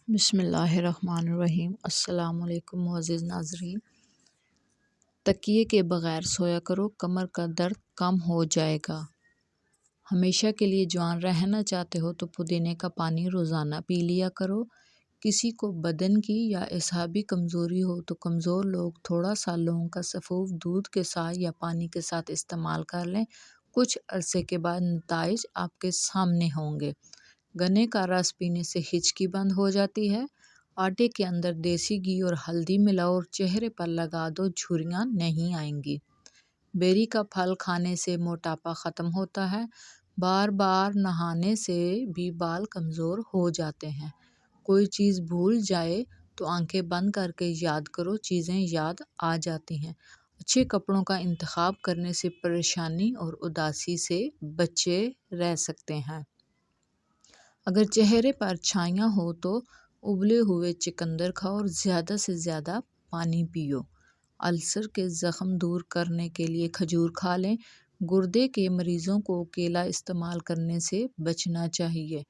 بسم اللہ الرحمن الرحیم۔ السلام علیکم معزز ناظرین۔ تکیے کے بغیر سویا کرو، کمر کا درد کم ہو جائے گا۔ ہمیشہ کے لیے جوان رہنا چاہتے ہو تو پودینے کا پانی روزانہ پی لیا کرو۔ کسی کو بدن کی یا اعصابی کمزوری ہو تو کمزور لوگ تھوڑا سا لونگ کا سفوف دودھ کے ساتھ یا پانی کے ساتھ استعمال کر لیں۔ کچھ عرصے کے بعد نتائج آپ کے سامنے ہوں گے۔ گنے کا رس پینے سے ہچکی بند ہو جاتی ہے۔ آٹے کے اندر دیسی گھی اور ہلدی ملاؤ اور چہرے پر لگا دو، جھریاں نہیں آئیں گی۔ بیری کا پھل کھانے سے موٹاپا ختم ہوتا ہے۔ بار بار نہانے سے بھی بال کمزور ہو جاتے ہیں۔ کوئی چیز بھول جائے تو آنکھیں بند کر کے یاد کرو، چیزیں یاد آ جاتی ہیں۔ اچھے کپڑوں کا انتخاب کرنے سے پریشانی اور اداسی سے بچے رہ سکتے ہیں۔ اگر چہرے پر چھائیاں ہو تو ابلے ہوئے چقندر کھاؤ اور زیادہ سے زیادہ پانی پیو۔ السر کے زخم دور کرنے کے لیے کھجور کھا لیں۔ گردے کے مریضوں کو کیلا استعمال کرنے سے بچنا چاہیے۔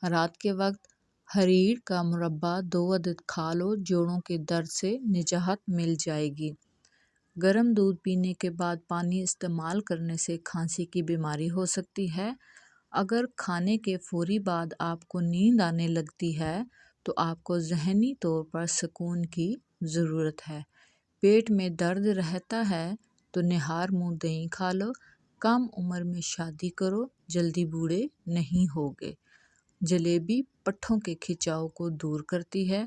رات کے وقت ہریڑ کا مربع 2 عدد کھا لو، جوڑوں کے درد سے نجات مل جائے گی۔ گرم دودھ پینے کے بعد پانی استعمال کرنے سے کھانسی کی بیماری ہو سکتی ہے۔ اگر کھانے کے فوری بعد آپ کو نیند آنے لگتی ہے تو آپ کو ذہنی طور پر سکون کی ضرورت ہے۔ پیٹ میں درد رہتا ہے تو نہار منہ دہی کھا لو۔ کم عمر میں شادی کرو، جلدی بوڑھے نہیں ہوگے۔ جلیبی پٹھوں کے کھچاؤ کو دور کرتی ہے۔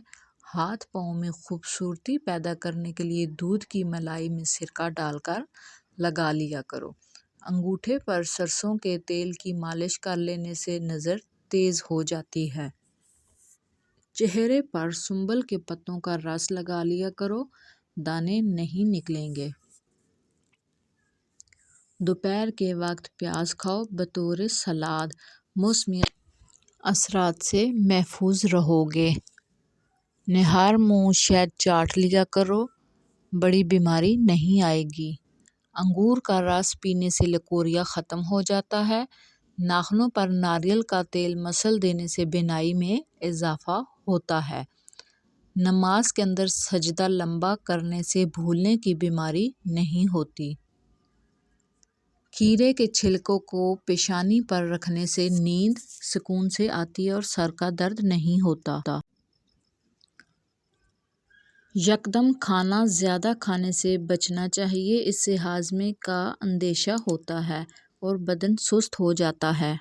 ہاتھ پاؤں میں خوبصورتی پیدا کرنے کے لیے دودھ کی ملائی میں سرکہ ڈال کر لگا لیا کرو۔ انگوٹھے پر سرسوں کے تیل کی مالش کر لینے سے نظر تیز ہو جاتی ہے۔ چہرے پر سنبل کے پتوں کا رس لگا لیا کرو، دانے نہیں نکلیں گے۔ دوپہر کے وقت پیاز کھاؤ بطور سلاد، موسمی اثرات سے محفوظ رہو گے۔ نہار منہ شہد چاٹ لیا کرو، بڑی بیماری نہیں آئے گی۔ انگور کا رس پینے سے لکوریا ختم ہو جاتا ہے۔ ناخنوں پر ناریل کا تیل مسل دینے سے بینائی میں اضافہ ہوتا ہے۔ نماز کے اندر سجدہ لمبا کرنے سے بھولنے کی بیماری نہیں ہوتی۔ کھیرے کے چھلکوں کو پیشانی پر رکھنے سے نیند سکون سے آتی ہے اور سر کا درد نہیں ہوتا۔ یکدم کھانا زیادہ کھانے سے بچنا چاہیے، اس سے ہاضمے کا اندیشہ ہوتا ہے اور بدن سست ہو جاتا ہے۔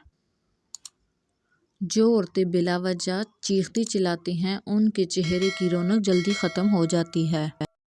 جو عورتیں بلا وجہ چیختی چلاتی ہیں ان کے چہرے کی رونق جلدی ختم ہو جاتی ہے۔